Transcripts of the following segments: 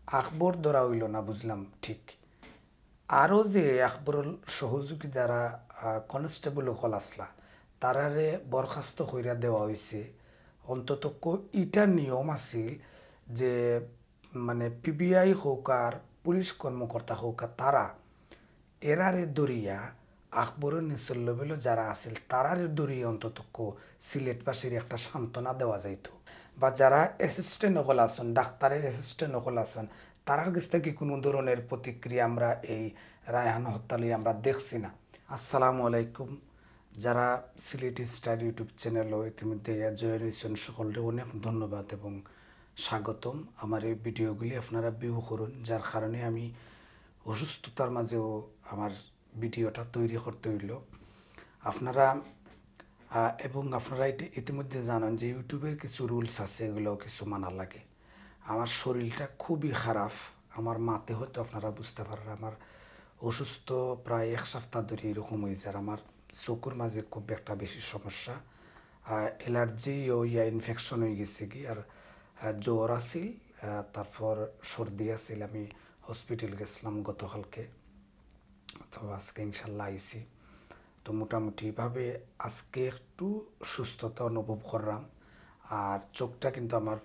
আকবর ধরা হইল না, বুঝলাম ঠিক। আরও যে আকবরের সহযোগী যারা কনস্টেবল হল আসলা তারারে বরখাস্ত কইরা দেওয়া হয়েছে। অন্তত ইটা নিয়ম আছিল যে মানে পিবিআই হোক আর পুলিশ কর্মকর্তা হোক আর তারা এরারে দরিয়া আকবরের নিচের লেভেলে যারা আছিল তারারে দরিয়া অন্তত সিলেটবাসীর একটা সান্ত্বনা দেওয়া যাইত। বা যারা অ্যাসিস্ট্যান্ট হল আছেন, ডাক্তারের অ্যাসিস্ট্যান্ট হল আছেন, তারার কাছ থেকে কোনো ধরনের প্রতিক্রিয়া আমরা এই রায়হান হত্যা নিয়ে আমরা দেখছি না। আসসালামু আলাইকুম। যারা সিলেটি স্টার ইউটিউব চ্যানেলও ইতিমধ্যে জয়েন হয়েছেন সকলকে অনেক ধন্যবাদ এবং স্বাগতম। আমার এই ভিডিওগুলি আপনারা ভিউ করুন, যার কারণে আমি অসুস্থতার মাঝেও আমার ভিডিওটা তৈরি করতে হইল। আপনারা এবং আপনারা ইতিমধ্যে জানেন যে ইউটিউবের কিছু রুলস আছে, এগুলো কিছু মানা লাগে। আমার শরীরটা খুবই খারাপ, আমার মাতে হয়তো আপনারা বুঝতে পারেন আমার অসুস্থ প্রায় এক সপ্তাহ ধরে এরকম হয়ে যায়। আমার চোখের মাঝে খুব একটা বেশি সমস্যা, অ্যালার্জি ও ইনফেকশন হয়ে গেছে কি, আর জ্বর আছিল, তারপর সর্দি আছিল। আমি হসপিটাল গেছিলাম গতকালকে, তো আজকে ইনশাল্লাহ আইছি। তো মোটামুটিভাবে আজকে একটু সুস্থতা অনুভব করলাম, আর চোখটা কিন্তু আমার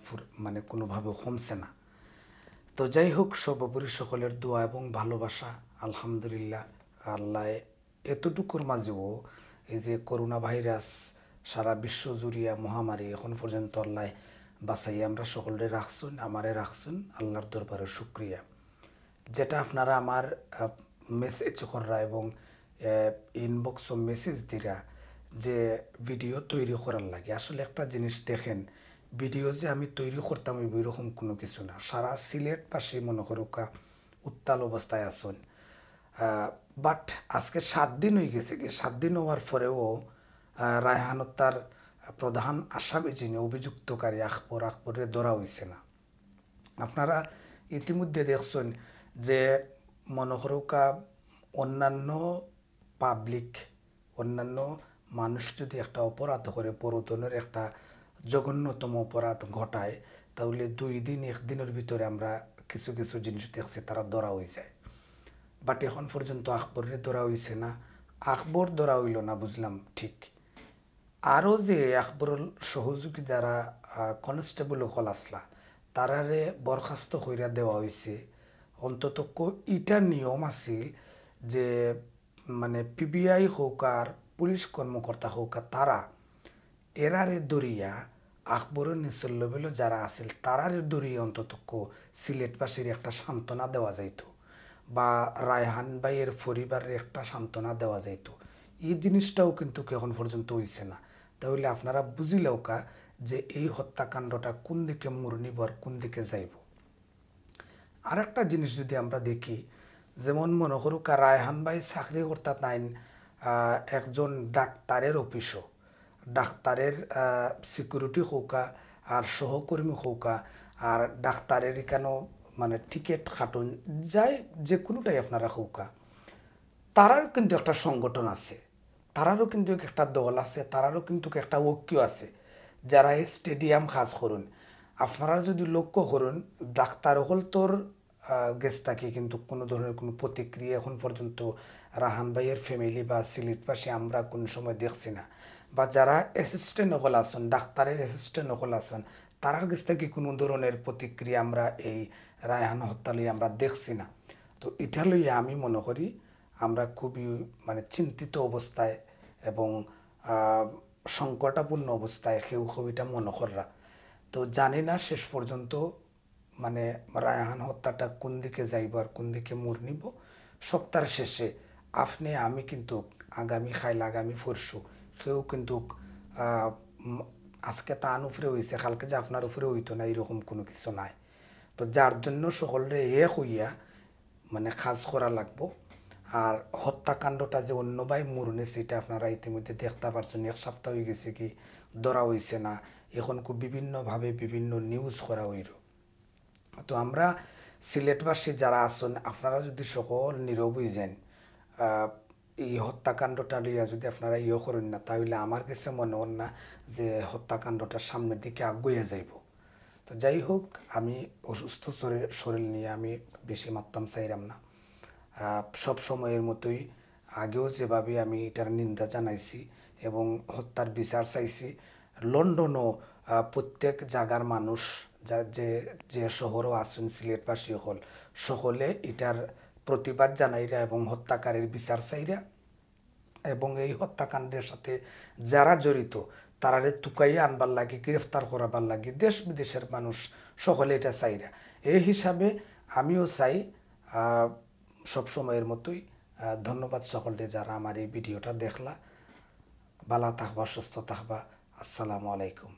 মানে কোনোভাবে কমছে না। তো যাই হোক, সর্বোপরি সকলের দোয়া এবং ভালোবাসা, আলহামদুলিল্লাহ। আল্লাহ এতটুকুর মাঝেও এই যে করোনা ভাইরাস সারা বিশ্ব জুড়িয়া মহামারী এখন পর্যন্ত আল্লাহ বাঁচাই আমরা সকলে রাখছুন, আমারে রাখছুন, আল্লাহর দরবারে শুক্রিয়া। যেটা আপনারা আমার মেসেজ করা এবং ইনবক্স মেসেজ দিরা যে ভিডিও তৈরি করার লাগে, আসলে একটা জিনিস দেখেন, ভিডিও যে আমি তৈরি করতাম এরকম কোনো কিছু না। সারা সিলেটবাসী মনে করুকা উত্তাল অবস্থায় আসুন। বাট আজকে 7 দিন হয়ে গেছে কি, 7 দিন হওয়ার পরেও রায়হান হত্যার প্রধান আসামি যিনি অভিযুক্তকারী আকবরের ধরা হয়েছে না। আপনারা ইতিমধ্যে দেখছেন যে মনোহরকা অন্যান্য পাবলিক, অন্যান্য মানুষ যদি একটা অপরাধ করে, বড় ধরনের একটা জঘন্যতম অপরাধ ঘটায়, তাহলে 2 দিন 1 দিনের ভিতরে আমরা কিছু কিছু জিনিস দেখছি তারা ধরা হয়ে যায়। বাট এখন পর্যন্ত আকবরের ধরা হয়েছে না। আকবর ধরা হইল না, বুঝলাম ঠিক। আরও যে আকবরের সহযোগী যারা কনস্টেবল হল আসলা তারারে বরখাস্ত কইরা দেওয়া হয়েছে। অন্তত ইটা নিয়ম আছিল যে মানে পিবিআই হোক আর পুলিশ কর্মকর্তা হোক আর তারা এরারে দরিয়া আকবরের নিচের লেভেলে যারা আছিল তারারে দরিয়া অন্তত সিলেটবাসীর একটা সান্ত্বনা দেওয়া যাইত, বা রায়হান ভাইয়ের পরিবারের একটা সান্ত্বনা দেওয়া যাইত। এই জিনিসটাও কিন্তু এখন পর্যন্ত হইছে না। তাহলে আপনারা বুঝিলেও কা যে এই হত্যাকাণ্ডটা কোন দিকে মোড় নিব আর কোন দিকে যাইব। আর একটা জিনিস যদি আমরা দেখি, যেমন মনে করুক রায়হান ভাই চাকরি করতে নাইন একজন ডাক্তারের অফিসও, ডাক্তারের সিকিউরিটি হৌকা আর সহকর্মী হৌকা, আর ডাক্তারের কেন মানে টিকিট কাটুন যায়, যে কোনোটাই আপনারা হৌকা, তারারও কিন্তু একটা সংগঠন আছে, তারারও কিন্তু একটা দল আছে, তারারও কিন্তু একটা ঐক্য আছে যারা এই স্টেডিয়াম কাজ করুন। আপনারা যদি লক্ষ্য করুন, ডাক্তার হল তোর গেছ থাকি কিন্তু কোনো ধরনের কোনো প্রতিক্রিয়া এখন পর্যন্ত রাহান ভাইয়ের ফ্যামিলি বা সিলেটবাসী আমরা কোনো সময় দেখছি না। বা যারা অ্যাসিস্ট্যান্ট হল আছেন, ডাক্তারের অ্যাসিস্ট্যান্ট হল আছেন, তারার কাছ থেকে কোনো ধরনের প্রতিক্রিয়া আমরা এই রায়হান হত্যা লইয়া আমরা দেখছি না। তো এটা লইয়া আমি মনে করি আমরা খুবই মানে চিন্তিত অবস্থায় এবং সংকটাপূর্ণ অবস্থায় কেউ এটা মনে কররা। তো জানি না শেষ পর্যন্ত মানে রায়হান হত্যাটা কোন দিকে যাইব আর কোন দিকে মোড় নিব। সপ্তাহের শেষে আপনি আমি কিন্তু আগামী খাইল আগামী পরশু কেউ কিন্তু আজকে তান উপরে হয়েছে কালকে যে আপনার উপরে হইতো না এরকম কোনো কিছু নাই। তো যার জন্য সকলে এক হইয়া মানে কাজ করা লাগবো। আর হত্যাকাণ্ডটা যে অন্য ভাই মরুনে সেটা আপনারা ইতিমধ্যে দেখতে পারছেন, 1 সপ্তাহ হয়ে গেছে কি ধরা হয়েছে না, এখন খুব বিভিন্নভাবে বিভিন্ন নিউজ করা হইল। তো আমরা সিলেটবাসী যারা আছেন আপনারা যদি সকল নীরব হয়ে যান, এই হত্যাকাণ্ডটা লইয়া যদি আপনারা করেন না, তাহলে আমার কাছে মনে হন না যে হত্যাকাণ্ডটা সামনের দিকে আগুইয়া যাইব। তো যাই হোক, আমি অসুস্থ শরীর নিয়ে আমি বেশি মারতাম চাইলাম না। সব সময়ের মতোই আগেও যেভাবে আমি এটার নিন্দা জানাইছি এবং হত্যার বিচার চাইছি, লন্ডনও প্রত্যেক জায়গার মানুষ যে যে শহরও আসুন সিলেটবাসী সকলে এটার প্রতিবাদ জানাইরা এবং হত্যাকারীর বিচার চাইরা এবং এই হত্যাকাণ্ডের সাথে যারা জড়িত তারারে তুকাইয়া আনবার লাগে, গ্রেফতার করাবার লাগে দেশ বিদেশের মানুষ সকলে এটা চাইরা। এই হিসাবে আমিও চাই সব সময়ের মতোই। ধন্যবাদ সকলকে যারা আমার এই ভিডিওটা দেখলা। ভালো থাকবা, সুস্থ থাকবা। আসসালামু আলাইকুম।